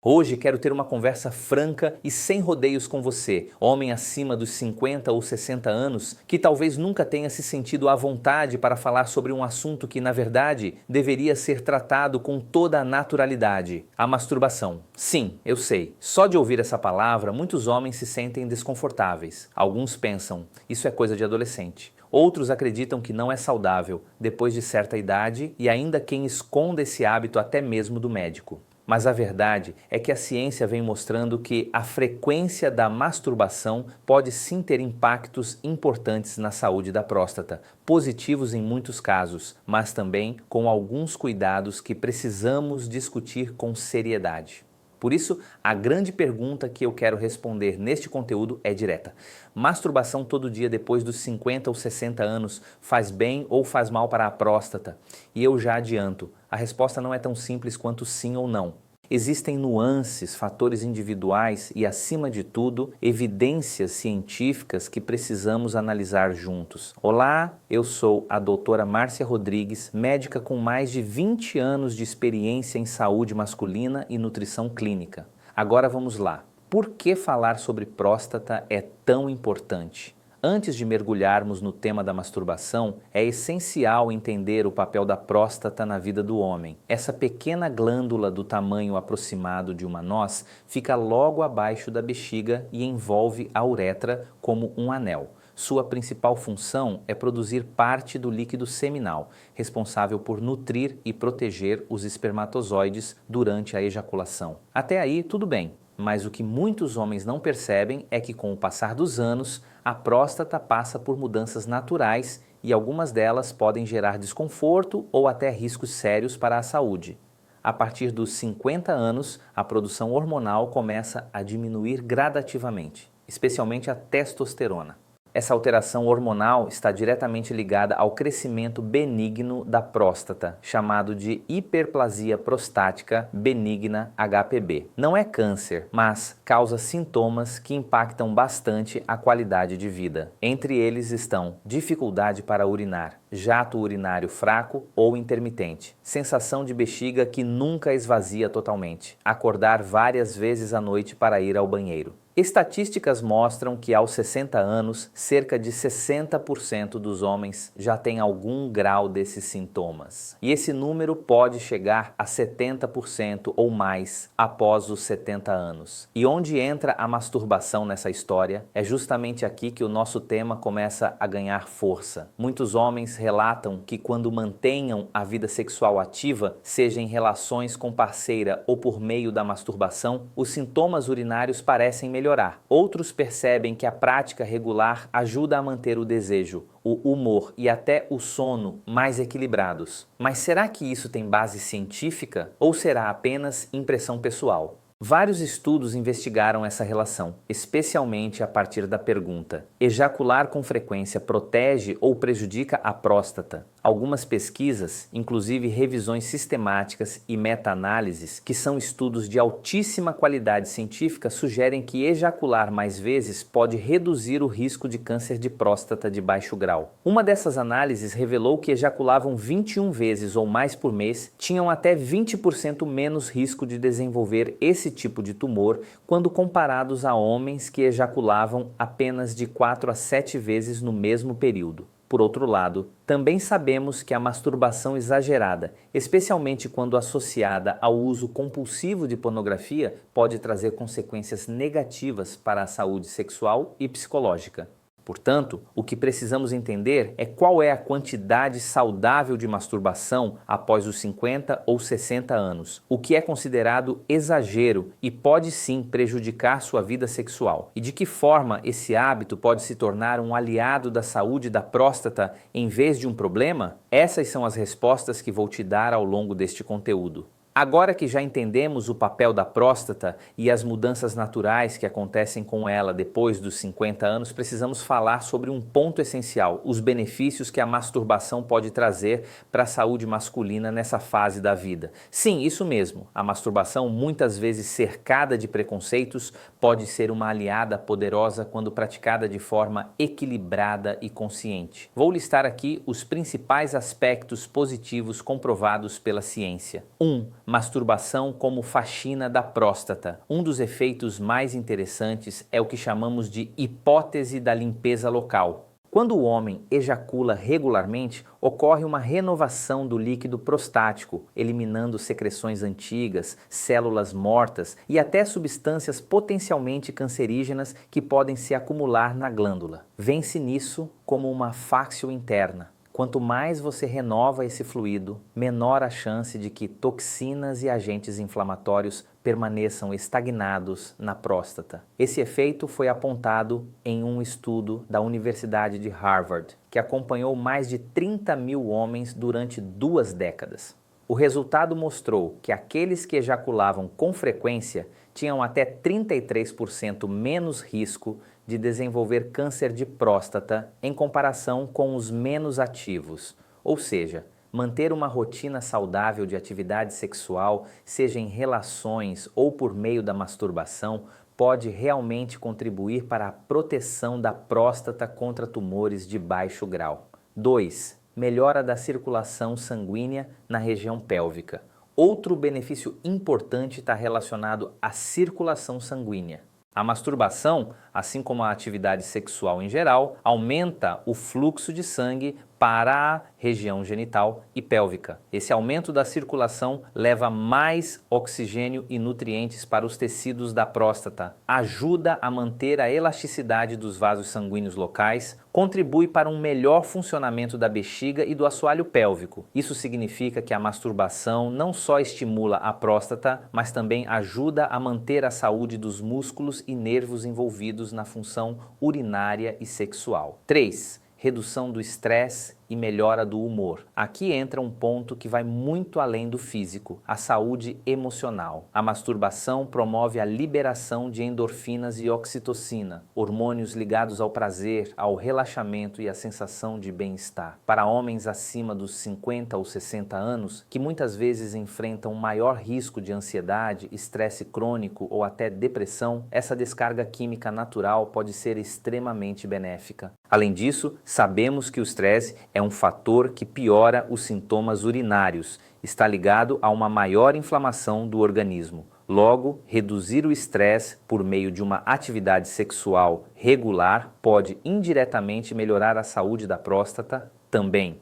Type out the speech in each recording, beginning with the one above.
Hoje quero ter uma conversa franca e sem rodeios com você, homem acima dos 50 ou 60 anos, que talvez nunca tenha se sentido à vontade para falar sobre um assunto que, na verdade, deveria ser tratado com toda a naturalidade: a masturbação. Sim, eu sei, só de ouvir essa palavra, muitos homens se sentem desconfortáveis. Alguns pensam, isso é coisa de adolescente. Outros acreditam que não é saudável, depois de certa idade, e ainda quem esconde esse hábito até mesmo do médico. Mas a verdade é que a ciência vem mostrando que a frequência da masturbação pode sim ter impactos importantes na saúde da próstata, positivos em muitos casos, mas também com alguns cuidados que precisamos discutir com seriedade. Por isso, a grande pergunta que eu quero responder neste conteúdo é direta. Masturbação todo dia depois dos 50 ou 60 anos faz bem ou faz mal para a próstata? E eu já adianto, a resposta não é tão simples quanto sim ou não. Existem nuances, fatores individuais e, acima de tudo, evidências científicas que precisamos analisar juntos. Olá, eu sou a doutora Márcia Rodrigues, médica com mais de 20 anos de experiência em saúde masculina e nutrição clínica. Agora vamos lá. Por que falar sobre próstata é tão importante? Antes de mergulharmos no tema da masturbação, é essencial entender o papel da próstata na vida do homem. Essa pequena glândula do tamanho aproximado de uma noz fica logo abaixo da bexiga e envolve a uretra como um anel. Sua principal função é produzir parte do líquido seminal, responsável por nutrir e proteger os espermatozoides durante a ejaculação. Até aí, tudo bem. Mas o que muitos homens não percebem é que, com o passar dos anos, a próstata passa por mudanças naturais e algumas delas podem gerar desconforto ou até riscos sérios para a saúde. A partir dos 50 anos, a produção hormonal começa a diminuir gradativamente, especialmente a testosterona. Essa alteração hormonal está diretamente ligada ao crescimento benigno da próstata, chamado de hiperplasia prostática benigna HPB. Não é câncer, mas causa sintomas que impactam bastante a qualidade de vida. Entre eles estão dificuldade para urinar, jato urinário fraco ou intermitente, sensação de bexiga que nunca esvazia totalmente, acordar várias vezes à noite para ir ao banheiro. Estatísticas mostram que aos 60 anos, cerca de 60% dos homens já têm algum grau desses sintomas. E esse número pode chegar a 70% ou mais após os 70 anos. E onde entra a masturbação nessa história? É justamente aqui que o nosso tema começa a ganhar força. Muitos homens relatam que quando mantenham a vida sexual ativa, seja em relações com parceira ou por meio da masturbação, os sintomas urinários parecem melhorar. Outros percebem que a prática regular ajuda a manter o desejo, o humor e até o sono mais equilibrados. Mas será que isso tem base científica ou será apenas impressão pessoal? Vários estudos investigaram essa relação, especialmente a partir da pergunta: ejacular com frequência protege ou prejudica a próstata? Algumas pesquisas, inclusive revisões sistemáticas e meta-análises, que são estudos de altíssima qualidade científica, sugerem que ejacular mais vezes pode reduzir o risco de câncer de próstata de baixo grau. Uma dessas análises revelou que ejaculavam 21 vezes ou mais por mês tinham até 20% menos risco de desenvolver esse tipo de tumor quando comparados a homens que ejaculavam apenas de 4 a 7 vezes no mesmo período. Por outro lado, também sabemos que a masturbação exagerada, especialmente quando associada ao uso compulsivo de pornografia, pode trazer consequências negativas para a saúde sexual e psicológica. Portanto, o que precisamos entender é qual é a quantidade saudável de masturbação após os 50 ou 60 anos, o que é considerado exagero e pode sim prejudicar sua vida sexual, e de que forma esse hábito pode se tornar um aliado da saúde da próstata em vez de um problema? Essas são as respostas que vou te dar ao longo deste conteúdo. Agora que já entendemos o papel da próstata e as mudanças naturais que acontecem com ela depois dos 50 anos, precisamos falar sobre um ponto essencial: os benefícios que a masturbação pode trazer para a saúde masculina nessa fase da vida. Sim, isso mesmo, a masturbação, muitas vezes cercada de preconceitos, pode ser uma aliada poderosa quando praticada de forma equilibrada e consciente. Vou listar aqui os principais aspectos positivos comprovados pela ciência. 1. Masturbação como faxina da próstata. Um dos efeitos mais interessantes é o que chamamos de hipótese da limpeza local. Quando o homem ejacula regularmente, ocorre uma renovação do líquido prostático, eliminando secreções antigas, células mortas e até substâncias potencialmente cancerígenas que podem se acumular na glândula. Vence nisso como uma fáccio interna. Quanto mais você renova esse fluido, menor a chance de que toxinas e agentes inflamatórios permaneçam estagnados na próstata. Esse efeito foi apontado em um estudo da Universidade de Harvard, que acompanhou mais de 30 mil homens durante 2 décadas. O resultado mostrou que aqueles que ejaculavam com frequência tinham até 33% menos risco de desenvolver câncer de próstata em comparação com os menos ativos. Ou seja, manter uma rotina saudável de atividade sexual, seja em relações ou por meio da masturbação, pode realmente contribuir para a proteção da próstata contra tumores de baixo grau. 2. Melhora da circulação sanguínea na região pélvica. Outro benefício importante está relacionado à circulação sanguínea. A masturbação, assim como a atividade sexual em geral, aumenta o fluxo de sangue para a região genital e pélvica. Esse aumento da circulação leva mais oxigênio e nutrientes para os tecidos da próstata, ajuda a manter a elasticidade dos vasos sanguíneos locais, contribui para um melhor funcionamento da bexiga e do assoalho pélvico. Isso significa que a masturbação não só estimula a próstata, mas também ajuda a manter a saúde dos músculos e nervos envolvidos na função urinária e sexual. 3. Redução do estresse e melhora do humor. Aqui entra um ponto que vai muito além do físico, a saúde emocional. A masturbação promove a liberação de endorfinas e oxitocina, hormônios ligados ao prazer, ao relaxamento e à sensação de bem-estar. Para homens acima dos 50 ou 60 anos, que muitas vezes enfrentam maior risco de ansiedade, estresse crônico ou até depressão, essa descarga química natural pode ser extremamente benéfica. Além disso, sabemos que o estresse é um fator que piora os sintomas urinários, está ligado a uma maior inflamação do organismo. Logo, reduzir o estresse por meio de uma atividade sexual regular pode indiretamente melhorar a saúde da próstata também.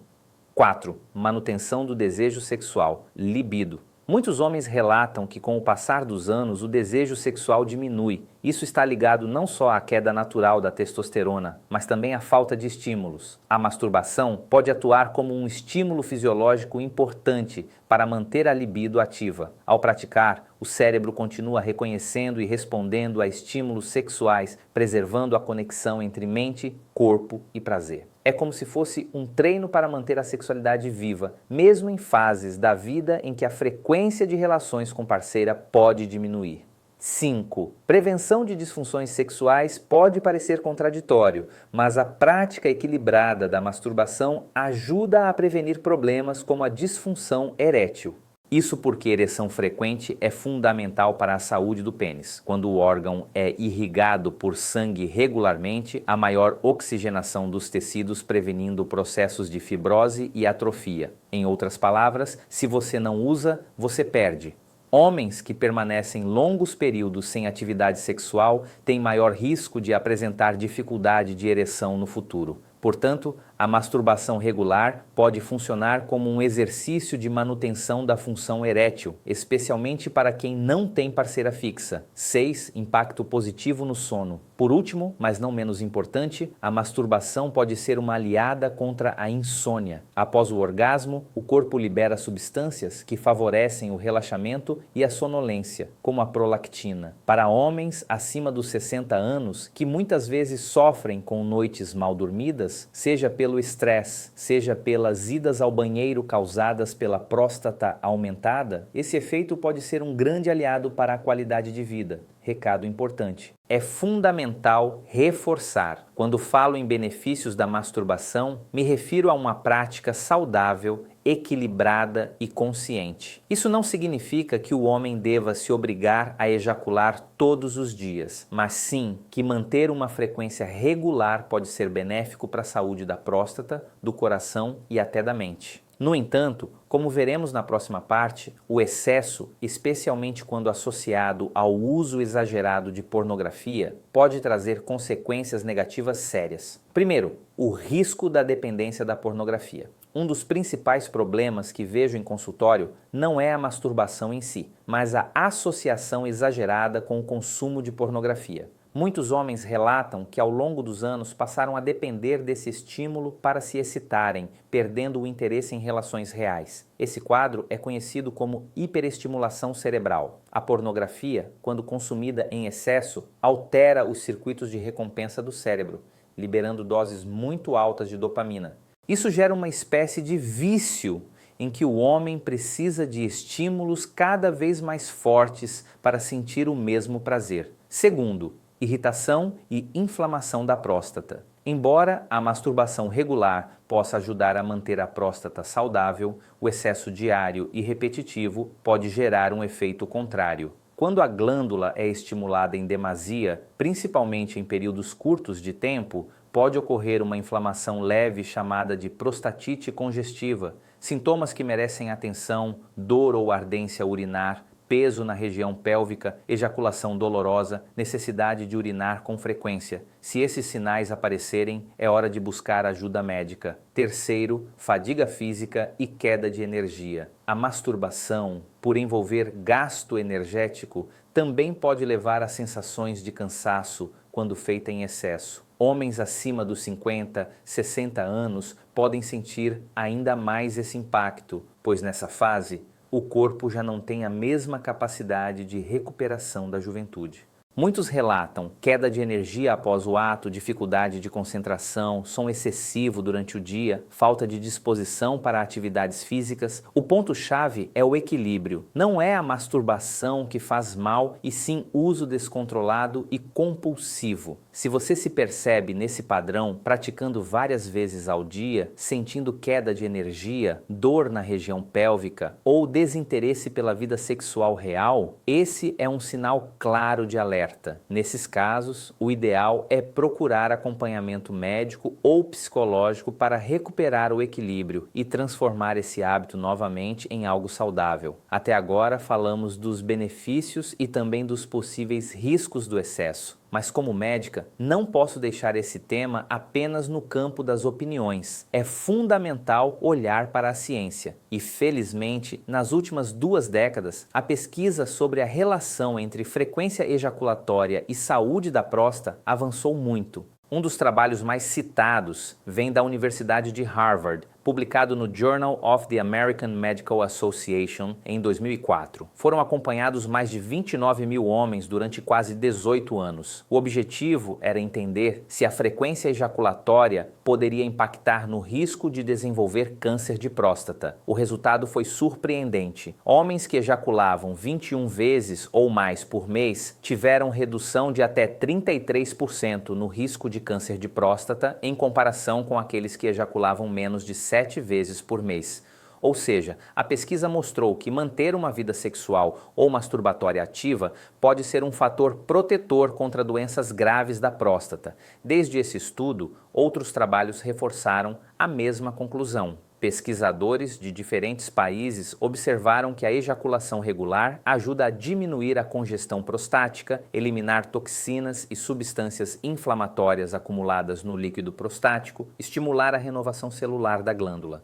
4. Manutenção do desejo sexual, libido. Muitos homens relatam que com o passar dos anos o desejo sexual diminui. Isso está ligado não só à queda natural da testosterona, mas também à falta de estímulos. A masturbação pode atuar como um estímulo fisiológico importante para manter a libido ativa. Ao praticar, o cérebro continua reconhecendo e respondendo a estímulos sexuais, preservando a conexão entre mente, corpo e prazer. É como se fosse um treino para manter a sexualidade viva, mesmo em fases da vida em que a frequência de relações com parceira pode diminuir. 5. Prevenção de disfunções sexuais pode parecer contraditório, mas a prática equilibrada da masturbação ajuda a prevenir problemas como a disfunção erétil. Isso porque ereção frequente é fundamental para a saúde do pênis. Quando o órgão é irrigado por sangue regularmente, há maior oxigenação dos tecidos, prevenindo processos de fibrose e atrofia. Em outras palavras, se você não usa, você perde. Homens que permanecem longos períodos sem atividade sexual têm maior risco de apresentar dificuldade de ereção no futuro. Portanto, a masturbação regular pode funcionar como um exercício de manutenção da função erétil, especialmente para quem não tem parceira fixa. 6. Impacto positivo no sono. Por último, mas não menos importante, a masturbação pode ser uma aliada contra a insônia. Após o orgasmo, o corpo libera substâncias que favorecem o relaxamento e a sonolência, como a prolactina. Para homens acima dos 60 anos, que muitas vezes sofrem com noites mal dormidas, seja pelo estresse, seja pelas idas ao banheiro causadas pela próstata aumentada, esse efeito pode ser um grande aliado para a qualidade de vida. Recado importante: é fundamental reforçar. Quando falo em benefícios da masturbação, me refiro a uma prática saudável, equilibrada e consciente. Isso não significa que o homem deva se obrigar a ejacular todos os dias, mas sim que manter uma frequência regular pode ser benéfico para a saúde da próstata, do coração e até da mente. No entanto, como veremos na próxima parte, o excesso, especialmente quando associado ao uso exagerado de pornografia, pode trazer consequências negativas sérias. Primeiro, o risco da dependência da pornografia. Um dos principais problemas que vejo em consultório não é a masturbação em si, mas a associação exagerada com o consumo de pornografia. Muitos homens relatam que ao longo dos anos passaram a depender desse estímulo para se excitarem, perdendo o interesse em relações reais. Esse quadro é conhecido como hiperestimulação cerebral. A pornografia, quando consumida em excesso, altera os circuitos de recompensa do cérebro, liberando doses muito altas de dopamina. Isso gera uma espécie de vício em que o homem precisa de estímulos cada vez mais fortes para sentir o mesmo prazer. Segundo, irritação e inflamação da próstata. Embora a masturbação regular possa ajudar a manter a próstata saudável, o excesso diário e repetitivo pode gerar um efeito contrário. Quando a glândula é estimulada em demasia, principalmente em períodos curtos de tempo, pode ocorrer uma inflamação leve chamada de prostatite congestiva, sintomas que merecem atenção, dor ou ardência urinar, peso na região pélvica, ejaculação dolorosa, necessidade de urinar com frequência. Se esses sinais aparecerem, é hora de buscar ajuda médica. Terceiro, fadiga física e queda de energia. A masturbação, por envolver gasto energético, também pode levar a sensações de cansaço quando feita em excesso. Homens acima dos 50, 60 anos podem sentir ainda mais esse impacto, pois nessa fase, o corpo já não tem a mesma capacidade de recuperação da juventude. Muitos relatam queda de energia após o ato, dificuldade de concentração, sono excessivo durante o dia, falta de disposição para atividades físicas. O ponto-chave é o equilíbrio. Não é a masturbação que faz mal, e sim uso descontrolado e compulsivo. Se você se percebe nesse padrão, praticando várias vezes ao dia, sentindo queda de energia, dor na região pélvica ou desinteresse pela vida sexual real, esse é um sinal claro de alerta. Nesses casos, o ideal é procurar acompanhamento médico ou psicológico para recuperar o equilíbrio e transformar esse hábito novamente em algo saudável. Até agora falamos dos benefícios e também dos possíveis riscos do excesso. Mas como médica, não posso deixar esse tema apenas no campo das opiniões. É fundamental olhar para a ciência. E felizmente, nas últimas 2 décadas, a pesquisa sobre a relação entre frequência ejaculatória e saúde da próstata avançou muito. Um dos trabalhos mais citados vem da Universidade de Harvard, publicado no Journal of the American Medical Association em 2004. Foram acompanhados mais de 29 mil homens durante quase 18 anos. O objetivo era entender se a frequência ejaculatória poderia impactar no risco de desenvolver câncer de próstata. O resultado foi surpreendente. Homens que ejaculavam 21 vezes ou mais por mês tiveram redução de até 33% no risco de câncer de próstata em comparação com aqueles que ejaculavam menos de 7 vezes por mês. Ou seja, a pesquisa mostrou que manter uma vida sexual ou masturbatória ativa pode ser um fator protetor contra doenças graves da próstata. Desde esse estudo, outros trabalhos reforçaram a mesma conclusão. Pesquisadores de diferentes países observaram que a ejaculação regular ajuda a diminuir a congestão prostática, eliminar toxinas e substâncias inflamatórias acumuladas no líquido prostático, estimular a renovação celular da glândula.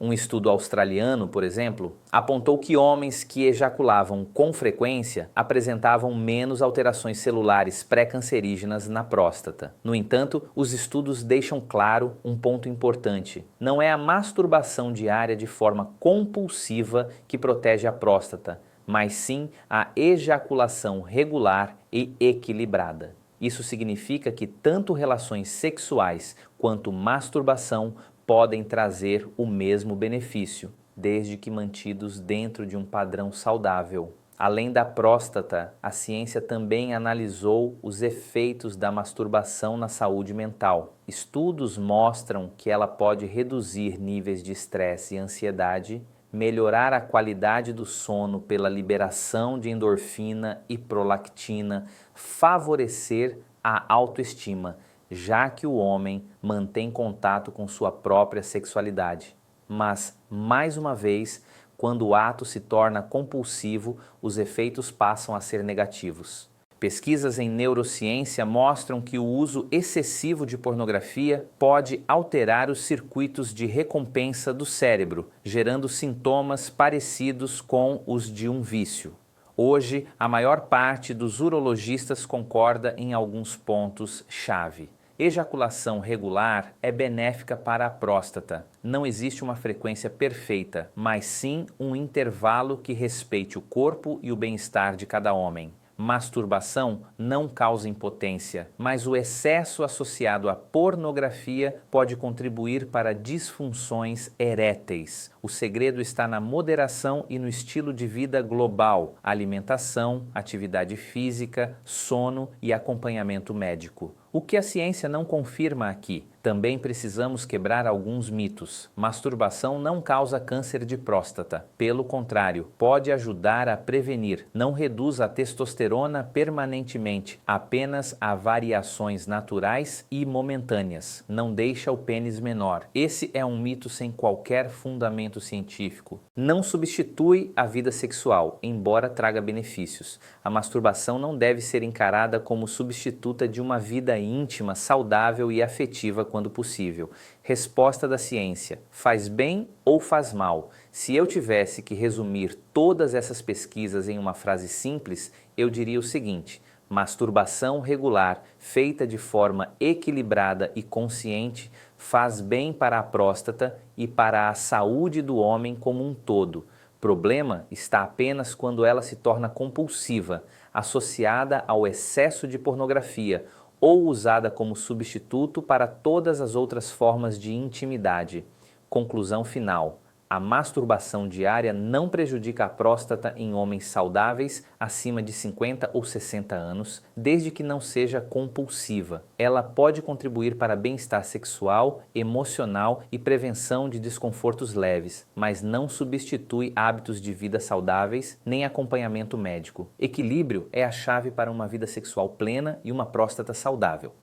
Um estudo australiano, por exemplo, apontou que homens que ejaculavam com frequência apresentavam menos alterações celulares pré-cancerígenas na próstata. No entanto, os estudos deixam claro um ponto importante. Não é a masturbação diária de forma compulsiva que protege a próstata, mas sim a ejaculação regular e equilibrada. Isso significa que tanto relações sexuais quanto masturbação podem trazer o mesmo benefício, desde que mantidos dentro de um padrão saudável. Além da próstata, a ciência também analisou os efeitos da masturbação na saúde mental. Estudos mostram que ela pode reduzir níveis de estresse e ansiedade, melhorar a qualidade do sono pela liberação de endorfina e prolactina, favorecer a autoestima, já que o homem mantém contato com sua própria sexualidade. mas, mais uma vez, quando o ato se torna compulsivo, os efeitos passam a ser negativos. Pesquisas em neurociência mostram que o uso excessivo de pornografia pode alterar os circuitos de recompensa do cérebro, gerando sintomas parecidos com os de um vício. Hoje, a maior parte dos urologistas concorda em alguns pontos-chave. Ejaculação regular é benéfica para a próstata. Não existe uma frequência perfeita, mas sim um intervalo que respeite o corpo e o bem-estar de cada homem. Masturbação não causa impotência, mas o excesso associado à pornografia pode contribuir para disfunções eréteis. O segredo está na moderação e no estilo de vida global: alimentação, atividade física, sono e acompanhamento médico. O que a ciência não confirma aqui? Também precisamos quebrar alguns mitos. Masturbação não causa câncer de próstata. Pelo contrário, pode ajudar a prevenir. Não reduz a testosterona permanentemente, apenas há variações naturais e momentâneas. Não deixa o pênis menor. Esse é um mito sem qualquer fundamento científico. Não substitui a vida sexual, embora traga benefícios. A masturbação não deve ser encarada como substituta de uma vida íntima, saudável e afetiva quando possível. Resposta da ciência: faz bem ou faz mal? Se eu tivesse que resumir todas essas pesquisas em uma frase simples, eu diria o seguinte: masturbação regular, feita de forma equilibrada e consciente, faz bem para a próstata e para a saúde do homem como um todo. Problema está apenas quando ela se torna compulsiva, associada ao excesso de pornografia ou usada como substituto para todas as outras formas de intimidade. Conclusão final: a masturbação diária não prejudica a próstata em homens saudáveis acima de 50 ou 60 anos, desde que não seja compulsiva. Ela pode contribuir para bem-estar sexual, emocional e prevenção de desconfortos leves, mas não substitui hábitos de vida saudáveis nem acompanhamento médico. Equilíbrio é a chave para uma vida sexual plena e uma próstata saudável.